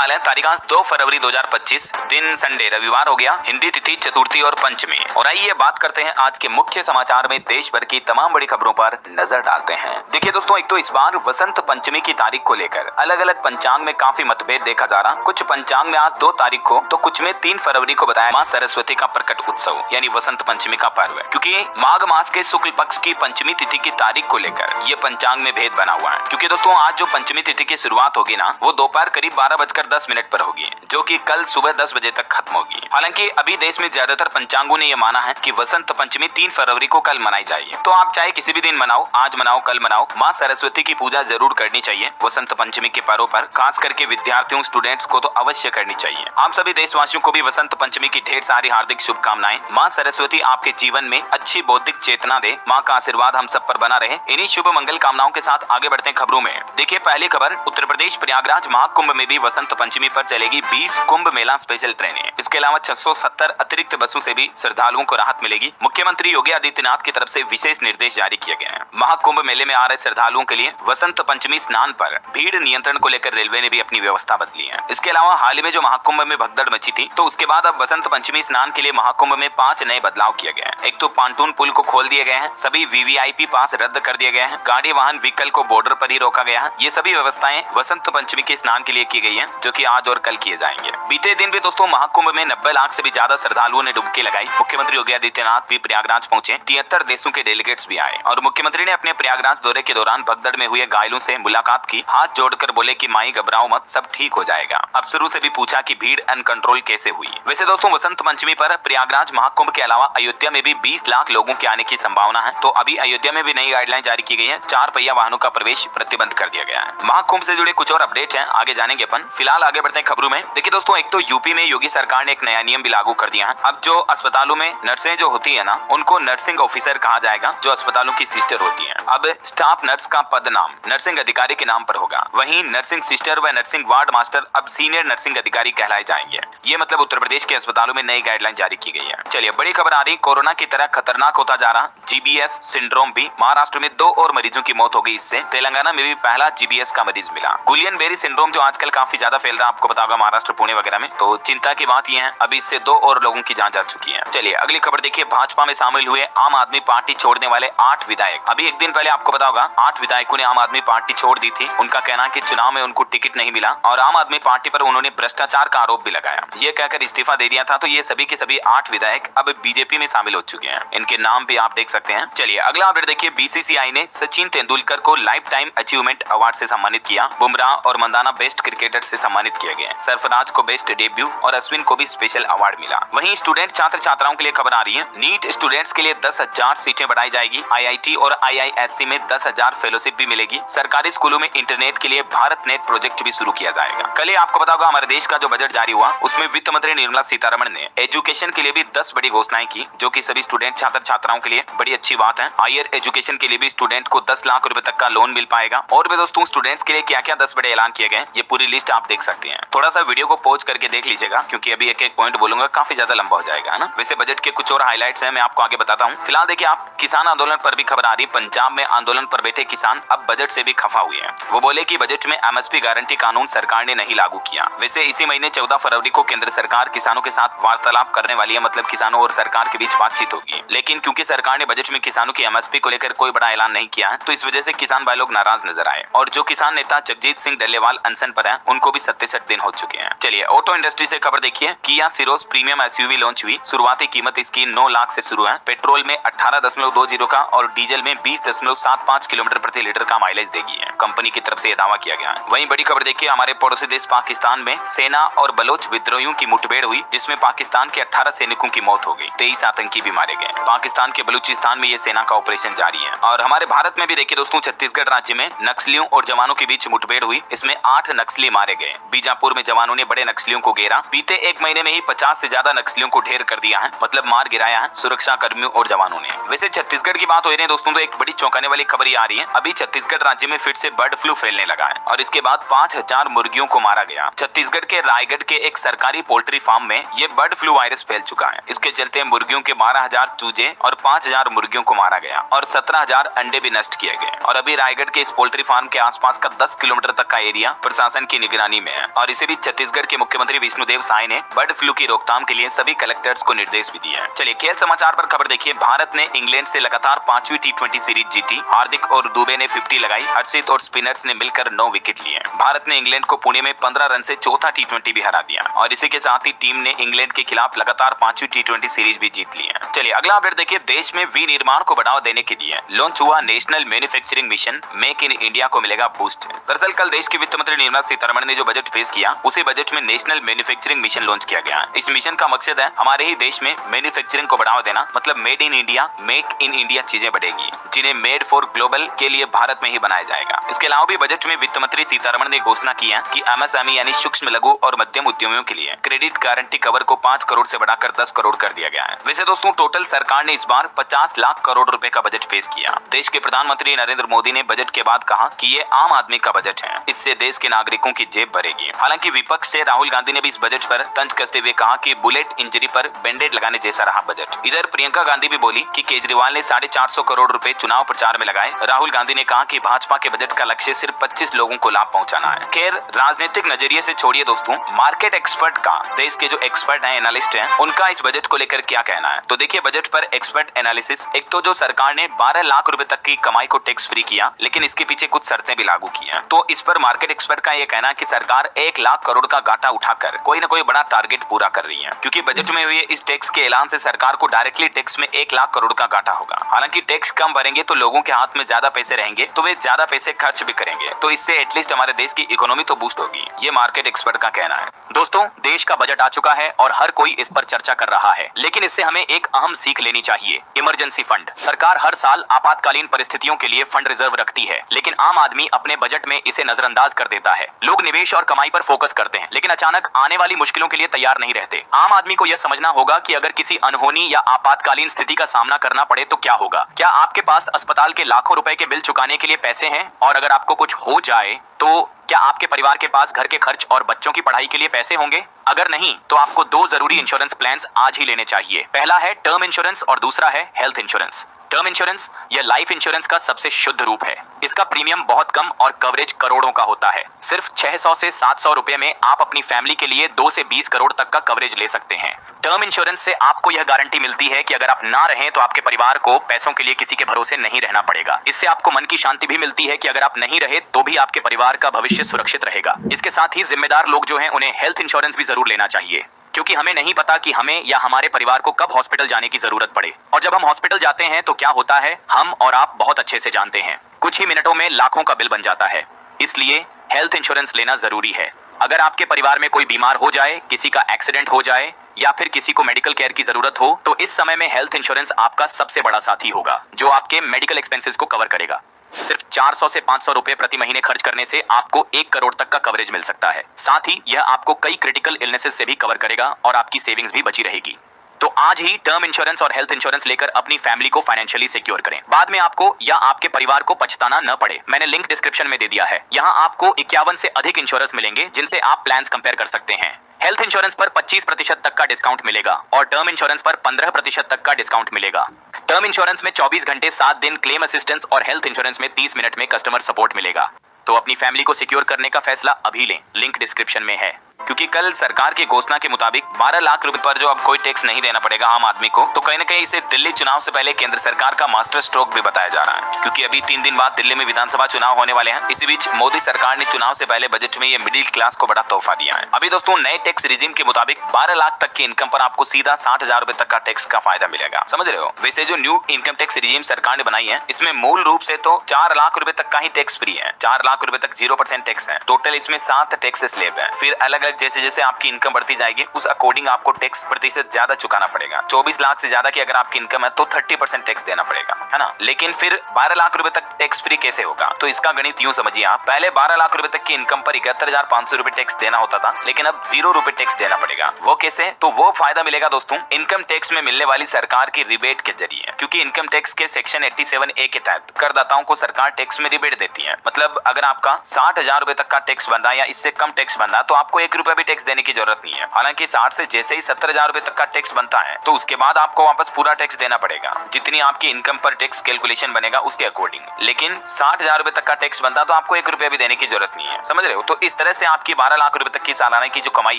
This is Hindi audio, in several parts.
हाल है तारीख आज 2 फरवरी 2025, दिन संडे रविवार हो गया। हिंदी तिथि चतुर्थी और पंचमी। और आइए बात करते हैं आज के मुख्य समाचार में देश भर की तमाम बड़ी खबरों पर नजर डालते हैं। देखिए दोस्तों, एक तो इस बार वसंत पंचमी की तारीख को लेकर अलग अलग पंचांग में काफी मतभेद देखा जा रहा। कुछ पंचांग में आज 2 तारीख को तो कुछ में 3 फरवरी को बताया माँ सरस्वती का प्रकट उत्सव यानी वसंत पंचमी का पर्व है, क्योंकि माघ मास के शुक्ल पक्ष की पंचमी तिथि की तारीख को लेकर ये पंचांग में भेद बना हुआ है। क्योंकि दोस्तों आज जो पंचमी तिथि की शुरुआत होगी ना, वो दोपहर करीब 12:10 पर होगी, जो कि कल सुबह 10 बजे तक खत्म होगी। हालांकि अभी देश में ज्यादातर पंचांगों ने यह माना है कि वसंत पंचमी 3 फरवरी को कल मनाई जाएगी। तो आप चाहे किसी भी दिन मनाओ, आज मनाओ, कल मनाओ, माँ सरस्वती की पूजा जरूर करनी चाहिए। वसंत पंचमी के पर्व पर खास करके विद्यार्थियों, स्टूडेंट्स को तो अवश्य करनी चाहिए। आप सभी देशवासियों को भी वसंत पंचमी की ढेर सारी हार्दिक शुभकामनाएं। माँ सरस्वती आपके जीवन में अच्छी बौद्धिक चेतना दे, माँ का आशीर्वाद हम सब पर बना रहे। इन्हीं शुभ मंगल कामनाओं के साथ आगे बढ़ते हैं खबरों में। देखिए पहली खबर, उत्तर प्रदेश प्रयागराज महाकुंभ में भी वसंत पंचमी पर चलेगी 20 कुंभ मेला स्पेशल ट्रेनें। इसके अलावा 670 अतिरिक्त बसों से भी श्रद्धालुओं को राहत मिलेगी। मुख्यमंत्री योगी आदित्यनाथ की तरफ से विशेष निर्देश जारी किए गए हैं। महाकुंभ मेले में आ रहे श्रद्धालुओं के लिए वसंत पंचमी स्नान पर भीड़ नियंत्रण को लेकर रेलवे ने भी अपनी व्यवस्था बदली है। इसके अलावा हाल ही में जो महाकुंभ में भगदड़ मची थी, तो उसके बाद अब वसंत पंचमी स्नान के लिए महाकुंभ में 5 नए बदलाव किए गए हैं। एक तो पांटून पुल को खोल दिए गए हैं, सभी वीवीआईपी पास रद्द कर दिए गए हैं, गाड़ी वाहन व्हीकल को बॉर्डर पर ही रोका गया है। ये सभी व्यवस्थाएं वसंत पंचमी के स्नान के लिए की गई है, जो कि आज और कल किए जाएंगे। बीते दिन भी दोस्तों महाकुंभ में 90 लाख से भी ज्यादा श्रद्धालुओं ने डुबकी लगाई। मुख्यमंत्री योगी आदित्यनाथ भी प्रयागराज पहुंचे। 73 देशों के डेलीगेट्स भी आए और मुख्यमंत्री ने अपने प्रयागराज दौरे के दौरान भगदड़ में हुए घायलों से मुलाकात की। हाथ जोड़कर बोले कि माई घबराओ मत, सब ठीक हो जाएगा। अफसरों से भी पूछा कि भीड़ अनकंट्रोल कैसे हुई। वैसे दोस्तों वसंत पंचमी पर प्रयागराज महाकुंभ के अलावा अयोध्या में भी 20 लाख लोगों के आने की संभावना है। तो अभी अयोध्या में भी नई गाइडलाइन जारी की गई है। 4 पहिया वाहनों का प्रवेश प्रतिबंध कर दिया गया है। महाकुंभ से जुड़े कुछ और अपडेट्स हैं, आगे जानेंगे अपन। फिलहाल आगे बढ़ते हैं खबरों में। देखिए दोस्तों, एक तो यूपी में योगी सरकार ने एक नया नियम भी लागू कर दिया है। अब जो अस्पतालों में नर्सें जो होती है ना, उनको नर्सिंग ऑफिसर कहा जाएगा, जो अस्पतालों की सिस्टर होती है। अब स्टाफ नर्स का पद नाम नर्सिंग अधिकारी के नाम पर होगा। वहीं नर्सिंग सिस्टर व नर्सिंग वार्ड मास्टर अब सीनियर नर्सिंग अधिकारी कहलाए जाएंगे। ये मतलब उत्तर प्रदेश के अस्पतालों में नई गाइडलाइन जारी की गई है। चलिए बड़ी खबर आ रही, कोरोना की तरह खतरनाक होता जा रहा जीबीएस सिंड्रोम भी। महाराष्ट्र में 2 और मरीजों की मौत हो गई। इससे तेलंगाना में भी पहला जीबीएस का मरीज मिला। गुलियन बेरी सिंड्रोम जो आजकल काफी ज्यादा फैल रहा है, आपको पता होगा महाराष्ट्र पुणे वगैरह में। तो चिंता की बात यह है अभी इससे 2 और लोगों की जान जा चुकी है। चलिए अगली खबर देखिए, भाजपा में शामिल हुए आम आदमी पार्टी छोड़ने वाले 8 विधायक। अभी एक दिन पहले आपको पता होगा 8 विधायकों ने आम आदमी पार्टी छोड़ दी थी। उनका कहना है कि चुनाव में उनको टिकट नहीं मिला और आम आदमी पार्टी पर उन्होंने भ्रष्टाचार का आरोप भी लगाया। ये कहकर इस्तीफा दे दिया था। तो ये सभी के सभी 8 विधायक अब बीजेपी में शामिल हो चुके हैं। इनके नाम भी आप देख सकते हैं। चलिए अगला अपडेट देखिए, बीसीसीआई ने सचिन तेंदुलकर को लाइफ टाइम अचीवमेंट अवार्ड से सम्मानित किया। बुमराह और मंदाना बेस्ट क्रिकेटर से सम्मानित किए गए। सरफराज को बेस्ट डेब्यू और अश्विन को भी स्पेशल अवार्ड मिला। वहीं स्टूडेंट छात्र छात्राओं के लिए खबर आ रही है, नीट स्टूडेंट्स के लिए 10,000 सीटें बढ़ाई जाएगी। आईआईटी और आईआईएससी में 10,000 फेलोशिप भी मिलेगी। सरकारी स्कूलों में इंटरनेट के लिए भारत नेट प्रोजेक्ट भी शुरू किया जाएगा। कल ही आपको पता होगा हमारे देश का जो बजट जारी हुआ, उसमें वित्त मंत्री निर्मला सीतारमण ने एजुकेशन के लिए भी 10 बड़ी घोषणाएं की, जो कि सभी स्टूडेंट छात्र छात्राओं के लिए बड़ी अच्छी बात है। हायर एजुकेशन के लिए भी स्टूडेंट को 10 लाख रुपए तक का लोन मिल पाएगा। और भी दोस्तों स्टूडेंट्स के लिए क्या क्या 10 बड़े ऐलान किए गए, ये पूरी लिस्ट आप देख सकते हैं। थोड़ा सा वीडियो को पॉज करके देख लीजिएगा, क्योंकि अभी एक एक पॉइंट बोलूंगा, काफी ज्यादा लंबा हो जाएगा, है ना। वैसे बजट के कुछ और हाईलाइट्स हैं, मैं आपको आगे बताता हूँ। फिलहाल देखिए आप, किसान आंदोलन पर भी खबर आ रही। पंजाब में आंदोलन पर बैठे किसान अब बजट से भी खफा हुए हैं। वो बोले कि बजट में एमएसपी गारंटी कानून सरकार ने नहीं लागू किया। वैसे इसी महीने 14 फरवरी को केंद्र सरकार किसानों के साथ वार्तालाप करने वाली है, मतलब किसानों और सरकार के बीच बातचीत होगी। लेकिन क्योंकि सरकार ने बजट में किसानों की एमएसपी को लेकर कोई बड़ा ऐलान नहीं किया है, तो इस वजह से किसान भाई लोग नाराज नजर आए। और जो किसान नेता जगजीत सिंह डल्लेवाल अनशन पर है, उनको भी 67 दिन हो चुके हैं। चलिए ऑटो इंडस्ट्री से खबर देखिए, किया सिरोज प्रीमियम एसयूवी लॉन्च हुई। शुरुआती कीमत इसकी 9 लाख से शुरू है। पेट्रोल में 18.20 का और डीजल में 20.75 किलोमीटर प्रति लीटर का माइलेज देगी है। कंपनी की तरफ से यह दावा किया गया है। वहीं बड़ी खबर देखिए, हमारे पड़ोसी देश पाकिस्तान में सेना और बलोच विद्रोहियों की मुठभेड़ हुई, जिसमें पाकिस्तान के 18 सैनिकों की मौत हो गई। 23 आतंकी भी मारे गए। पाकिस्तान के बलूचिस्तान में ये सेना का ऑपरेशन जारी है। और हमारे भारत में भी देखिए दोस्तों, छत्तीसगढ़ राज्य में नक्सलियों और जवानों के बीच मुठभेड़ हुई। इसमें 8 नक्सली मारे गए। बीजापुर में जवानों ने बड़े नक्सलियों को घेरा। बीते एक महीने में ही 50 से ज्यादा नक्सलियों को ढेर कर दिया है, मतलब मार गिराया है सुरक्षा कर्मियों और जवानों ने। वैसे छत्तीसगढ़ की बात हो रही है दोस्तों, तो एक बड़ी चौंकाने वाली खबर आ रही है। अभी छत्तीसगढ़ राज्य में फिर से बर्ड फ्लू फैलने लगा है और इसके बाद 5000 मुर्गियों को मारा गया। छत्तीसगढ़ के रायगढ़ के एक सरकारी पोल्ट्री फार्म में ये बर्ड फ्लू वायरस फैल चुका है। इसके चलते मुर्गियों के 12,000 चूजे और 5,000 मुर्गियों को मारा गया और 17,000 अंडे भी नष्ट किए गए। और अभी रायगढ़ के इस पोल्ट्री फार्म के आसपास का 10 किलोमीटर तक का एरिया प्रशासन की निगरानी में में है। और इसी बीच छत्तीसगढ़ के मुख्यमंत्री विष्णुदेव साय ने बर्ड फ्लू की रोकथाम के लिए सभी कलेक्टर्स को निर्देश भी दिए हैं। चलिए खेल समाचार पर खबर देखिए। भारत ने इंग्लैंड से लगातार 5वीं T20 सीरीज जीती। हार्दिक और दुबे ने 50 लगाई। हर्षित और स्पिनर्स ने मिलकर 9 विकेट लिए। भारत ने इंग्लैंड को पुणे में 15 रन से चौथा T20 भी हरा दिया और इसी के साथ ही टीम ने इंग्लैंड के खिलाफ लगातार 5वीं T20 सीरीज भी जीत ली है। चलिए अगला अपडेट देखिए। देश में विनिर्माण को बढ़ावा देने के लिए लॉन्च हुआ national manufacturing mission, make in India को मिलेगा बूस्ट। दरअसल कल देश की वित्त मंत्री निर्मला सीतारमण ने जो बजट पेश किया, उसी बजट में नेशनल मैन्युफैक्चरिंग मिशन लॉन्च किया गया। इस मिशन का मकसद है हमारे ही देश में मैन्युफैक्चरिंग को बढ़ावा देना, मतलब made in India, make in India चीजें बढ़ेगी, जिन्हें मेड फॉर ग्लोबल के लिए भारत में ही बनाया जाएगा। इसके अलावा भी बजट में वित्त मंत्री सीतारमण ने घोषणा की है कि एमएसएमई यानी सूक्ष्म, लघु और मध्यम उद्यमियों के लिए क्रेडिट गारंटी कवर को 5 करोड़ से बढ़ाकर 10 करोड़ कर दिया गया है। वैसे दोस्तों टोटल सरकार ने इस बार 50 लाख करोड़ रुपए का बजट पेश किया। देश के प्रधानमंत्री नरेंद्र मोदी ने बजट के बाद कहा कि ये आम आदमी का बजट है, इससे देश के नागरिकों की जेब भरेगी। हालांकि विपक्ष से राहुल गांधी ने भी इस बजट पर तंज कसते हुए कहा कि बुलेट इंजरी पर बैंडेड लगाने जैसा रहा बजट। इधर प्रियंका गांधी भी बोली कि केजरीवाल ने 450 करोड़ रुपए चुनाव प्रचार में लगाए। राहुल गांधी ने कहा कि भाजपा के बजट का लक्ष्य सिर्फ 25 लोगों को लाभ पहुंचाना है। खैर राजनीतिक नजरिए से छोड़िए दोस्तों, मार्केट एक्सपर्ट का, देश के जो एक्सपर्ट हैं, एनालिस्ट हैं, उनका इस बजट को लेकर क्या कहना है। तो देखिए बजट पर एक्सपर्ट एनालिसिस। एक तो जो सरकार ने 12 लाख रुपए तक की कमाई को टैक्स फ्री किया, लेकिन इसके पीछे कुछ शर्तें भी लागू की हैं। तो इस पर मार्केट एक्सपर्ट का यह कहना है कि सरकार 1 लाख करोड़ का घाटा उठाकर कोई न कोई बड़ा टारगेट पूरा कर रही है, क्योंकि बजट में हुए इस टैक्स के ऐलान से सरकार को डायरेक्टली टैक्स में 1 लाख करोड़ का घाटा होगा। हालांकि टैक्स कम भरेंगे तो लोगों के हाथ में ज्यादा पैसे रहेंगे, तो वे ज्यादा पैसे खर्च भी करेंगे, तो इससे एटलीस्ट हमारे देश की इकोनॉमी तो बूस्ट होगी। ये मार्केट एक्सपर्ट का कहना है। दोस्तों देश का बजट आ चुका है और हर कोई इस पर चर्चा कर रहा है, लेकिन इससे हमें एक अहम सीख लेनी चाहिए। Emergency fund. सरकार हर साल आपातकालीन परिस्थितियों के लिए फंड रिजर्व रखती है, लेकिन आम आदमी अपने बजट में इसे नजरअंदाज कर देता है। लोग निवेश और कमाई पर फोकस करते हैं, लेकिन अचानक आने वाली मुश्किलों के लिए तैयार नहीं रहते। आम आदमी को यह समझना होगा कि अगर किसी अनहोनी या आपातकालीन स्थिति का सामना करना पड़े तो क्या होगा। क्या आपके पास अस्पताल के लाखों रुपए के बिल चुकाने के लिए पैसे हैं? और अगर आपको कुछ हो जाए तो क्या आपके परिवार के पास घर के खर्च और बच्चों की पढ़ाई के लिए पैसे होंगे? अगर नहीं तो आपको 2 जरूरी इंश्योरेंस प्लान्स आज ही लेने चाहिए। पहला है टर्म इंश्योरेंस और दूसरा है हेल्थ इंश्योरेंस। टर्म इंश्योरेंस यह लाइफ इंश्योरेंस का सबसे शुद्ध रूप है। इसका प्रीमियम बहुत कम और कवरेज करोड़ों का होता है। सिर्फ 600 से 700 रुपए में आप अपनी फैमिली के लिए 2 से 20 करोड़ तक का कवरेज ले सकते हैं। टर्म इंश्योरेंस से आपको यह गारंटी मिलती है कि अगर आप ना रहें तो आपके परिवार को पैसों के लिए किसी के भरोसे नहीं रहना पड़ेगा। इससे आपको मन की शांति भी मिलती है कि अगर आप नहीं रहे तो भी आपके परिवार का भविष्य सुरक्षित रहेगा। इसके साथ ही जिम्मेदार लोग जो हैं उन्हें हेल्थ इंश्योरेंस भी जरूर लेना चाहिए, क्योंकि हमें नहीं पता कि हमें या हमारे परिवार को कब हॉस्पिटल जाने की जरूरत पड़े, और जब हम हॉस्पिटल जाते हैं तो क्या होता है हम और आप बहुत अच्छे से जानते हैं। कुछ ही मिनटों में लाखों का बिल बन जाता है। इसलिए हेल्थ इंश्योरेंस लेना जरूरी है। अगर आपके परिवार में कोई बीमार हो जाए, किसी का एक्सीडेंट हो जाए या फिर किसी को मेडिकल केयर की जरूरत हो, तो इस समय में हेल्थ इंश्योरेंस आपका सबसे बड़ा साथी होगा, जो आपके मेडिकल एक्सपेंसेस को कवर करेगा। सिर्फ 400 से 500 रुपए प्रति महीने खर्च करने से आपको 1 करोड़ तक का कवरेज मिल सकता है। साथ ही यह आपको कई क्रिटिकल इलनेसेस से भी कवर करेगा और आपकी सेविंग्स भी बची रहेगी। तो आज ही टर्म इंश्योरेंस और हेल्थ इंश्योरेंस लेकर अपनी फैमिली को फाइनेंशियली सिक्योर करें। बाद में आपको या आपके परिवार को पछताना न पड़े। मैंने लिंक डिस्क्रिप्शन में दे दिया है। यहाँ आपको 51 से अधिक इंश्योरेंस मिलेंगे जिनसे आप प्लान्स कंपेयर कर सकते हैं। हेल्थ इंश्योरेंस पर 25% तक का डिस्काउंट मिलेगा और टर्म इंश्योरेंस पर 15% तक का डिस्काउंट मिलेगा। टर्म इंश्योरेंस में 24 घंटे 7 दिन क्लेम असिस्टेंस और हेल्थ इंश्योरेंस में 30 मिनट में कस्टमर सपोर्ट मिलेगा। तो अपनी फैमिली को सिक्योर करने का फैसला अभी लें, लिंक डिस्क्रिप्शन में है। क्योंकि कल सरकार की घोषणा के मुताबिक 12 लाख रुपए पर जो अब कोई टैक्स नहीं देना पड़ेगा आम आदमी को, तो कहीं न कहीं इसे दिल्ली चुनाव से पहले केंद्र सरकार का मास्टर स्ट्रोक भी बताया जा रहा है, क्योंकि अभी 3 दिन बाद दिल्ली में विधानसभा चुनाव होने वाले हैं। इसी बीच मोदी सरकार ने चुनाव से पहले बजट में ये मिडिल क्लास को बड़ा तोहफा दिया है। अभी दोस्तों नए टैक्स रिजीम के मुताबिक 12 लाख तक की इनकम पर आपको सीधा 60,000 रुपए तक का टैक्स का फायदा मिलेगा। समझ रहे हो? वैसे जो न्यू इनकम टैक्स रिजीम सरकार ने बनाई है, इसमें मूल रूप से तो 4 लाख रुपए तक का ही टैक्स फ्री है। 4 लाख रुपए तक 0% टैक्स है। टोटल इसमें 7 टैक्स स्लैब है। फिर अलग अलग जैसे जैसे आपकी इनकम बढ़ती जाएगी उस अकॉर्डिंग आपको टैक्स प्रतिशत ज्यादा चुकाना पड़ेगा। 24 लाख से ज्यादा की अगर आपकी इनकम है तो 30% टैक्स देना पड़ेगा, है ना। लेकिन फिर 12 लाख रुपए तक टैक्स फ्री कैसे होगा? तो इसका गणित यूं समझिए आप, पहले 12 लाख रुपए तक की इनकम पर 71,500 रुपए टैक्स देना होता था, लेकिन अब 0 रुपए टैक्स देना पड़ेगा। वो कैसे? तो वो फायदा मिलेगा दोस्तों इनकम टैक्स में मिलने वाली सरकार की रिबेट के जरिए, क्योंकि इनकम टैक्स के सेक्शन 87A के तहत करदाताओं को सरकार टैक्स में रिबेट देती है। मतलब अगर आपका 60,000 रुपए तक का टैक्स बंधा या इससे कम टैक्स बंधा तो आपको 1 रुपए भी टैक्स देने की जरूरत नहीं है। हालांकि 60 से जैसे ही 70,000 रुपए तक का टैक्स बनता है तो उसके बाद आपको वापस पूरा टैक्स देना पड़ेगा, जितनी आपकी इनकम पर टैक्स कैलकुलेशन बनेगा उसके अकॉर्डिंग। लेकिन 60,000 रुपए तक का टैक्स बनता तो आपको 1 रुपया भी देने की जरूरत नहीं है, समझ रहे हो। तो इस तरह से आपकी 12 लाख रुपए तक की सालाना की जो कमाई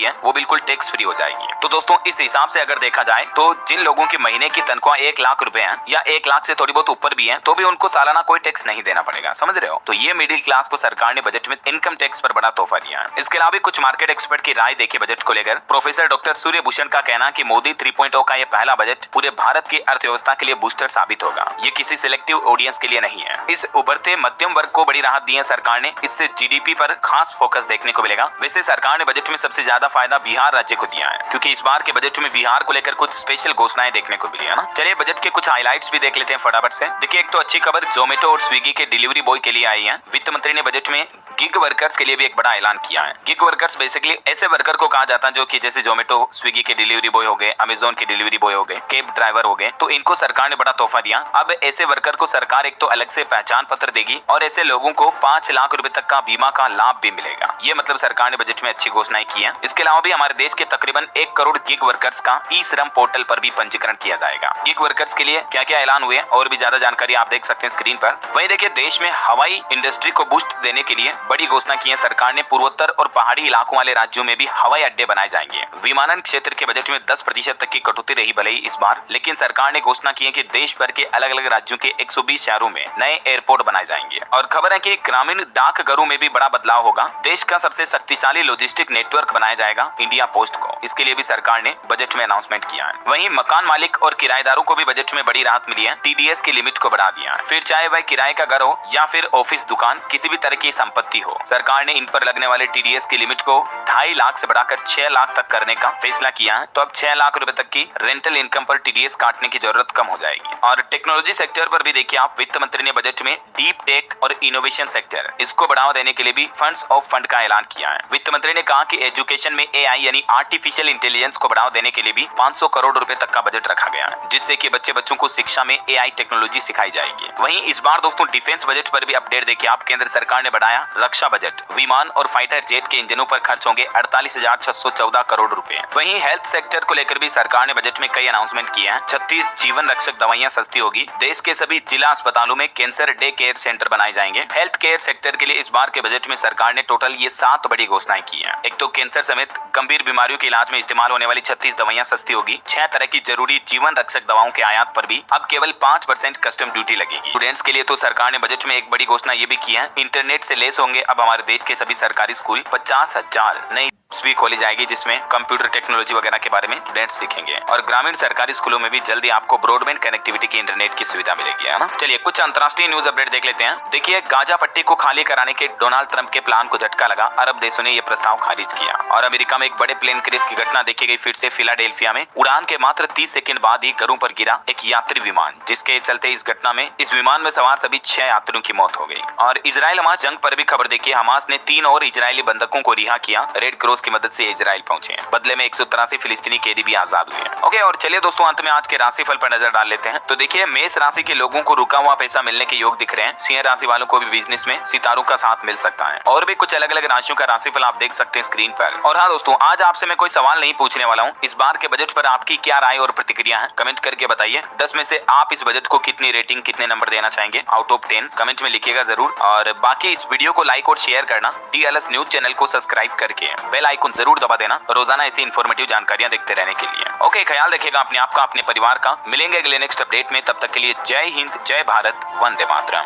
है वो बिल्कुल टैक्स फ्री हो जाएगी। तो दोस्तों इस हिसाब से अगर देखा जाए तो जिन लोगों की महीने की तनख्वाह 1 लाख रुपए है या 1 लाख से थोड़ी बहुत ऊपर भी है तो भी उनको सालाना कोई टैक्स नहीं देना पड़ेगा, समझ रहे हो। तो ये मिडिल क्लास को सरकार ने बजट में इनकम टैक्स पर बड़ा तोहफा दिया है। इसके अलावा कुछ मार्केट एक्सपर्ट की राय देखिए बजट को लेकर। प्रोफेसर डॉक्टर सूर्यभूषण का कहना कि मोदी 3.0 का ये पहला बजट पूरे भारत की अर्थव्यवस्था के लिए बूस्टर साबित होगा, ये किसी सिलेक्टिव ऑडियंस के लिए नहीं है। इस उभरते मध्यम वर्ग को बड़ी राहत दी है सरकार ने, इससे जीडीपी पर खास फोकस देखने को मिलेगा। वैसे सरकार ने बजट में सबसे ज्यादा फायदा बिहार राज्य को दिया है, क्योंकि इस बार के बजट में बिहार को लेकर कुछ स्पेशल घोषणाएं देखने को मिली है ना। चलिए बजट के कुछ हाइलाइट्स भी देख लेते हैं फटाफट से। देखिए एक तो अच्छी खबर जोमेटो और स्विगी के डिलीवरी बॉय के लिए आई है। वित्त मंत्री ने बजट में गिग वर्कर्स के लिए भी एक बड़ा ऐलान किया है। गिग वर्कर्स बेसिकली ऐसे वर्कर को कहा जाता है जो कि जैसे जोमेटो स्विगी के डिलीवरी बॉय हो गए, अमेजोन के डिलीवरी बॉय हो गए, कैब ड्राइवर हो गए, तो इनको सरकार ने बड़ा तोहफा दिया। अब ऐसे वर्कर को सरकार एक तो अलग से पहचान पत्र देगी और ऐसे लोगों को 5 लाख रुपए तक का बीमा का लाभ भी मिलेगा। ये मतलब सरकार ने बजट में अच्छी घोषणाएं की है। इसके अलावा भी हमारे देश के तकरीबन 1 करोड़ गिग वर्कर्स का ई श्रम पोर्टल पर भी पंजीकरण किया जाएगा। गिग वर्कर्स के लिए क्या क्या ऐलान हुए और भी ज्यादा जानकारी आप देख सकते हैं स्क्रीन पर। वही देखिए देश में हवाई इंडस्ट्री को बूस्ट देने के लिए बड़ी घोषणा की है सरकार ने। पूर्वोत्तर और पहाड़ी इलाकों वाले राज्यों में भी हवाई अड्डे बनाए जाएंगे। विमानन क्षेत्र के बजट में 10% तक की कटौती रही भले ही इस बार, लेकिन सरकार ने घोषणा की है कि देश भर के अलग अलग राज्यों के 120 शहरों में नए एयरपोर्ट बनाए जाएंगे। और खबर है कि ग्रामीण डाकघरों में भी बड़ा बदलाव होगा। देश का सबसे शक्तिशाली लॉजिस्टिक नेटवर्क बनाया जाएगा इंडिया पोस्ट को। इसके लिए भी सरकार ने बजट में अनाउंसमेंट किया है। वहीं मकान मालिक और किराएदारों को भी बजट में बड़ी राहत मिली है। टीडीएस की लिमिट को बढ़ा दिया है। फिर चाहे वह किराए का घर हो या फिर ऑफिस दुकान, किसी भी तरह की संपत्ति हो, सरकार ने इन पर लगने वाले टीडीएस की लिमिट को 2.5 लाख से बढ़ाकर 6 लाख तक करने का फैसला किया है। तो अब 6 लाख रुपए तक की रेंटल इनकम पर टीडीएस काटने की जरूरत कम हो जाएगी। और टेक्नोलॉजी सेक्टर पर भी देखिए आप, वित्त मंत्री ने बजट में डीप टेक और इनोवेशन सेक्टर इसको बढ़ावा देने के लिए भी फंड्स ऑफ फंड का ऐलान किया है। वित्त मंत्री ने कहा कि एजुकेशन में एआई यानी आर्टिफिशियल इंटेलिजेंस को बढ़ावा देने के लिए भी 500 करोड़ रुपए तक का बजट रखा गया है, जिससे कि बच्चों को शिक्षा में एआई टेक्नोलॉजी सिखाई जाएगी। वहीं इस बार दोस्तों डिफेंस बजट पर भी अपडेट देखिए आप। केंद्र सरकार ने बढ़ाया रक्षा बजट। विमान और फाइटर जेट के इंजनों पर खर्च होंगे 48,614 करोड़ रुपए। वहीं हेल्थ सेक्टर को लेकर भी सरकार ने बजट में कई अनाउंसमेंट किए हैं। 36 जीवन रक्षक दवाइयां सस्ती होगी। देश के सभी जिला अस्पतालों में कैंसर डे केयर सेंटर बनाए जाएंगे। हेल्थ केयर सेक्टर के लिए इस बार के बजट में सरकार ने टोटल ये 7 बड़ी घोषणाएं की हैं। एक तो कैंसर समेत गंभीर बीमारियों के इलाज में इस्तेमाल होने वाली 36 दवाइयां सस्ती होगी। 6 तरह की जरूरी जीवन रक्षक दवाओं के आयात पर भी अब केवल 5% कस्टम ड्यूटी लगेगी। स्टूडेंट्स के लिए तो सरकार ने बजट में एक बड़ी घोषणा ये भी की है, इंटरनेट से लेस होंगे अब हमारे देश के सभी सरकारी स्कूल। 50,000 नई भी खोली जाएगी जिसमें कंप्यूटर टेक्नोलॉजी वगैरह के बारे में स्टूडेंट्स सीखेंगे। और ग्रामीण सरकारी स्कूलों में भी जल्दी आपको ब्रॉडबैंड कनेक्टिविटी की इंटरनेट की सुविधा मिलेगी, है ना। चलिए कुछ अंतर्राष्ट्रीय न्यूज अपडेट देख लेते हैं। देखिए गाजा पट्टी को खाली कराने के डोनाल्ड ट्रंप के प्लान को झटका लगा। अरब देशों ने यह प्रस्ताव खारिज किया। और अमेरिका में एक बड़े प्लेन क्रैश की घटना देखी गई फिर से फिलाडेल्फिया में। उड़ान के मात्र 30 सेकंड बाद ही घरों पर गिरा एक यात्री विमान, जिसके चलते इस घटना में इस विमान में सवार सभी 6 यात्रियों की मौत हो गई। और इजराइल हमास जंग पर भी खबर देखिए। हमास ने 3 और इजरायली बंधकों को रिहा किया। रेड क्रॉस की मदद से इजराइल पहुंचे। बदले में 183 फिलिस्तीनी कैदी भी आजाद हुए। ओके, और चलिए दोस्तों अंत में आज के राशिफल पर नजर डाल लेते हैं। तो देखिए मेष राशि के लोगों को रुका हुआ पैसा मिलने के योग दिख रहे हैं। सिंह राशि वालों को भी बिजनेस में सितारों का साथ मिल सकता है। और भी कुछ अलग अलग राशियों का राशिफल आप देख सकते हैं स्क्रीन पर। और हाँ दोस्तों, आज आपसे मैं कोई सवाल नहीं पूछने वाला हूँ। इस बार के बजट पर आपकी क्या राय और प्रतिक्रिया है, कमेंट करके बताइए। 10 में से आप इस बजट को कितनी रेटिंग, कितने नंबर देना चाहेंगे आउट ऑफ 10, कमेंट में लिखिएगा जरूर। और बाकी इस वीडियो को लाइक और शेयर करना, DLS न्यूज चैनल को सब्सक्राइब करके बेल आइकन जरूर दबा देना, रोजाना ऐसी इन्फॉर्मेटिव जानकारियां देखते रहने के लिए। ओके, ख्याल रखिएगा अपने आप का, अपने परिवार का। मिलेंगे अगले नेक्स्ट अपडेट में, तब तक के लिए जय हिंद, जय भारत, वंदे मातरम।